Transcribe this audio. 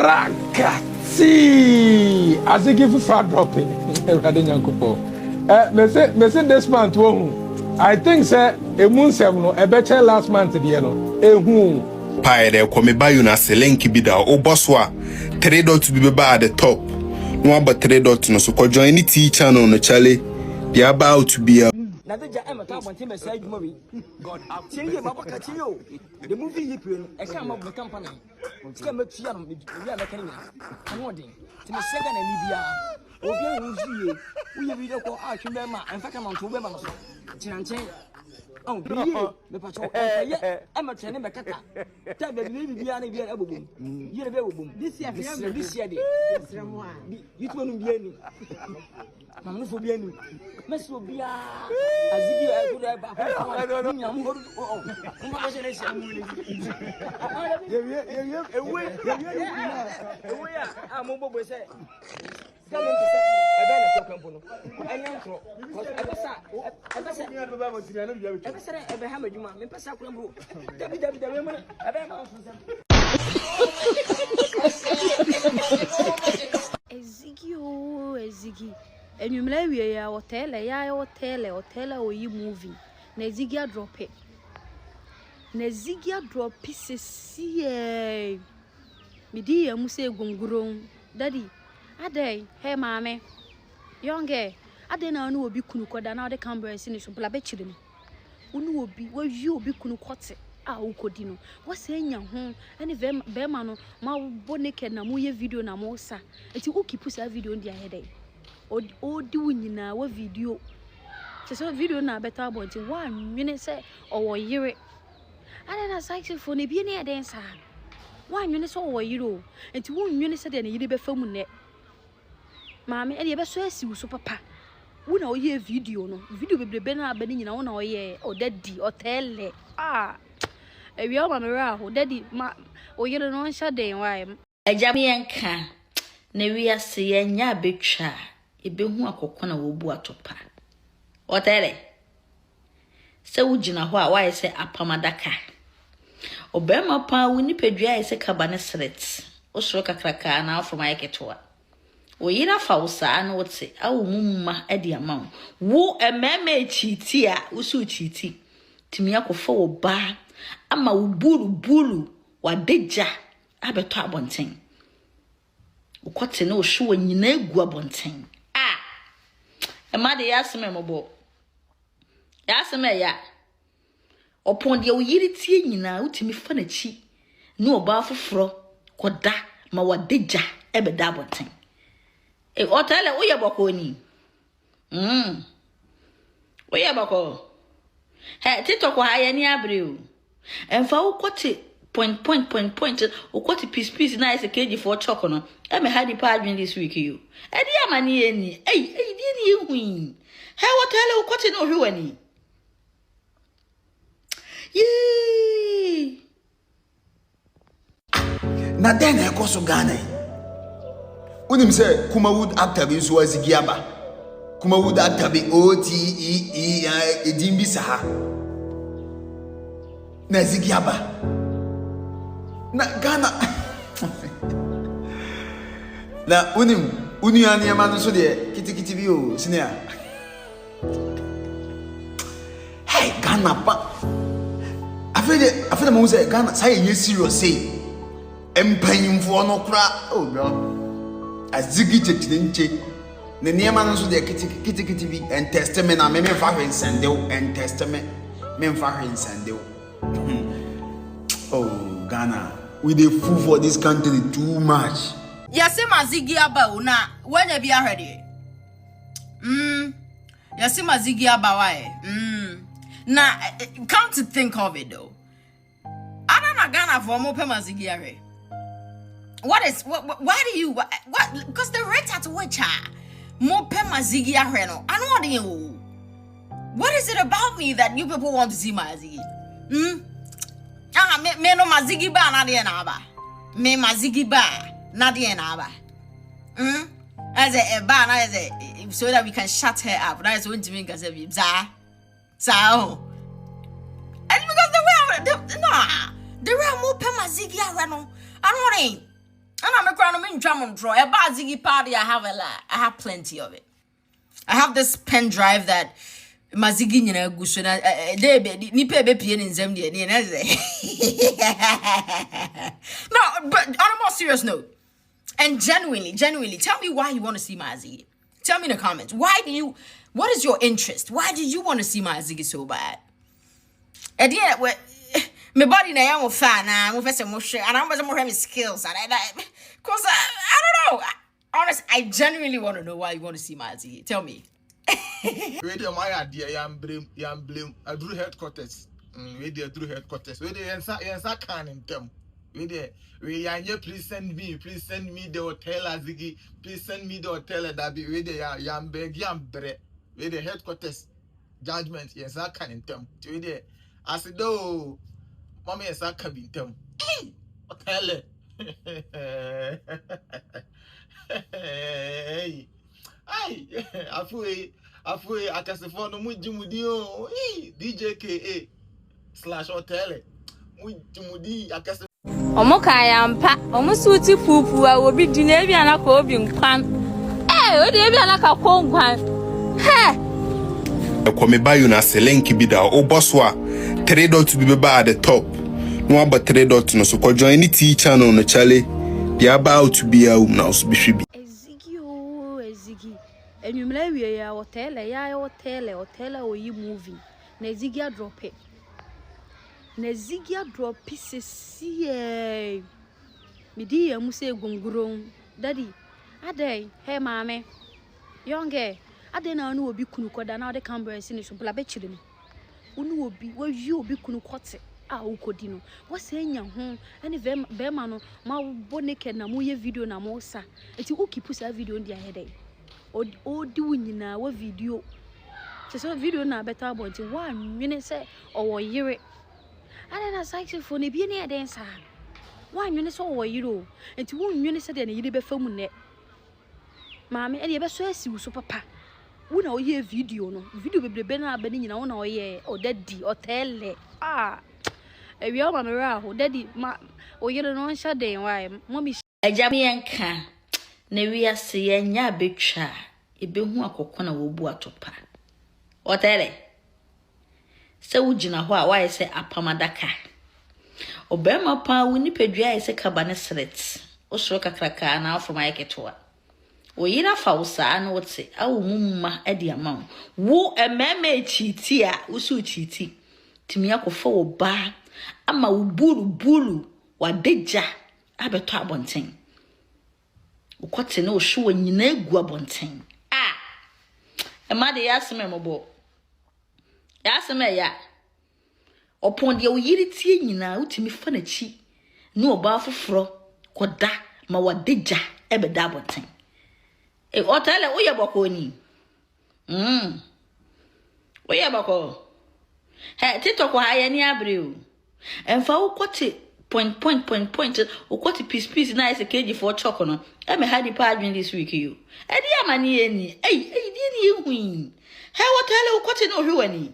Rakati. Azigi for dropping. Me say this month I think say a moon seven a better last month the Pire come by you na selenki bida o bosswa 3 dot to be at the top. No but 3 dot no so join any teacher no no chale. They about to be a Nadeja emata abonte message movie. God have changed my pocket you. The movie you play e can ma be company. Tika metua no me ya meka ni. Ano odin. Ti me sega na ni bia. Obi an uzie. Uye video ko ahwe be ma enfa ka man to be ma no so. Chinanchen. Oh, me pacho. Ye emata ne mekata. Ta be ni bia na bia abobom. Ye be abobom. This year dey. You to no bia ni. Mamu fo bia ni. Meso bia Azigi e go dey ba. Nyam go oh. Mo ba se se amu le. Ewe ya mo bobo se. Come on, ebe na kwampo no. Anya nkro. Ebesa ebe ha madwuma. Me pesa kwampo. Dabi we mo. Ebe ma onfusam. Azigi. Enumere wie ya Oteele oyi movie. Na Azigi a drop it. Na Azigi a drop pieces here. Midi ya muse gunguro. Daddy, ade, hey mame. Yonge, ade na onu obi kunu koda na ode camera si ni so bla be chire mu. Unu obi, wa yi obi kunu kote. A ukodi no. Wa se nya ho, ene be ma no, ma bo naked na mo ye video na mo sa. Enti o keep sa video ndi ahede. Odi wunyina wa video. Se video na better about it. One minute say or yire. Ade na saxophone e bi na e den sa. One minute so or yiro. Enti one minute say de na yire be famu ne. Mama e de be so asiwu so papa. Wona o ye video no. Video bebrebe na abani nyina wona o ye o daddy Oteele. Ewi o ma mera ho daddy ma o yire no nsha den why. Eja me enka na wi ase ye nya betwa ebehu akokọ na wo bu atopa. Oteele se wugina ho a wa ye se apamadaka. Obema pa woni pedua ye se kabane sret. Osoro kakraka na afro maiketoa. O yira fa usa na wote awu mumma edi amaw. Wo ememe chiti a usu chiti. Timi akofo wo ba ama wo bulu wadeja abeto abonten. Ukote na ohwe wanyina egu abonten. Emade yaseme mobo. Yaseme ya. Opon de oyiri tie nyina utimi fa na chi. Na oba foforo koda ma wadeja ebeda abonten. Oteele uye boko ni. Uye boko. TikTok wa haya ni abreu. Enfa ukote point. Ukote piece na ese keji for choko no. Eme hadi pa adwin this week you. Edi amani eni. Di ni hui. Oteele ukote no hwe ni. Yee. Na den e koso Ghana. Unim say Kumawood actor bi so Azigi aba. Kumawood actor bi Oteele edimbi saha. Na Azigi aba. Na Ghana. Na unu ya niam no so de kitikiti bi o sinia. Hey Ghana pa. Afede mo say Ghana say you serious say. Empanyimfo no kra. Oh bro. Azigi chetinche ne niema no so de kitikiti bi and testament na me fa hwensendeu and testament me fa hwensendeu. Oh Ghana, we dey fool for this country too much. Yasi Azigi aba una when you be ready. Yasi Azigi aba why? Now come to think of it though. I don't know Ghana for more Azigi are. Why do you what because the rate at which more Azigi are no. I know what you. What is it about me that you people want to see my Azigi? Me no Azigi ba na de na ba. Me Azigi ba na de na ba. As a ba na as a so that we can shut her up. That is what you mean cuz and because the way the way more Azigi are no. I know what I mean drum draw. A Azigi party, I have a lot. I have plenty of it. I have this pen drive that Mazigi nyina guso na ni pe be pie in zem de na No, but on a more serious note, and genuinely, tell me why you want to see my Azigi. Tell me in the comments. What is your interest? Why do you want to see my Azigi so bad? At the end, my body na I'm a fan, I'm a person and I'm more having skills and cause I don't know. Honest, I genuinely want to know why you want to see my Azigi. Tell me. Radio my idea, yam blame. I drew headquarters. Radio drew headquarters. Radio yansa can in them. Radio, please send me the hotel Azigi. Please send me the hotel that be radio yam beg yam bre. Radio headquarters judgment yansa can in them. Radio, I said, oh, mommy yansa can in them. Oteele. Hey, Afue akasefo no mujimudi o DJ KA/Oteele mujimudi akasefo omo kayampa omo suti pupu a obi di na bia na ka obi nkwan odi bia na ka ko nkwan Komebayo na selenki bi da oboso a 3 dot bi beba at the top no about 3 dot no so ko join ni T channel no chale they about to be a na so bi hwe bi Azigi enumla wie ya Oteele oyi movie na Azigi drop it na Azigi drop pieces midi ya muse gunguron daddy adai hey mame yonge adai na onu obi kunu koda na ode camera sini so bla be chire no onu obi wa wi obi kunu kote a ukodi no wose enya ho ene be ma no ma bo naked na mo ye video na mo sa eti ukipu sa video ndi ahede o di wunyina wa video so video na better about it wa nwene se owo yire ana na saxophone bi ne eden sa wa nwene se owo yire o enti wo nwene se de ne yire be famu ne maame ene be so asiwu so papa wo na oye video no video bebrebe na abani nyina wo na oye odadi Oteele ewi o ma me ra ho daddy ma oyire no ncha den wa mommy Ejam yenka na wiase yenya betwa ebehu akokọ na wobu atopa Oteele se wugina ho a waye se apamadaka obema pa woni pedua ye se kabane sret osoro kakraka na afro mayeketoa oyira fausa na wote awu mumma ade ama wo ememe chiti a usu chiti timi akofo wo ba ama wo bulu wadeja abeto abonten ukote na ohwe wanyina egu abonten emade yaseme mobo yaseme ya oponde oyiri tie nyina utimi fa na chi na oba foforo koda ma wadeja ebeda abonten Oteele uye bako ni uye bako TikTok wa haya ni abre o emfa ukote point ukote piece na ise keji for choko no me hadi pa adwin this week you edi amani eni di ni ehui Oteele ukote no hwe wani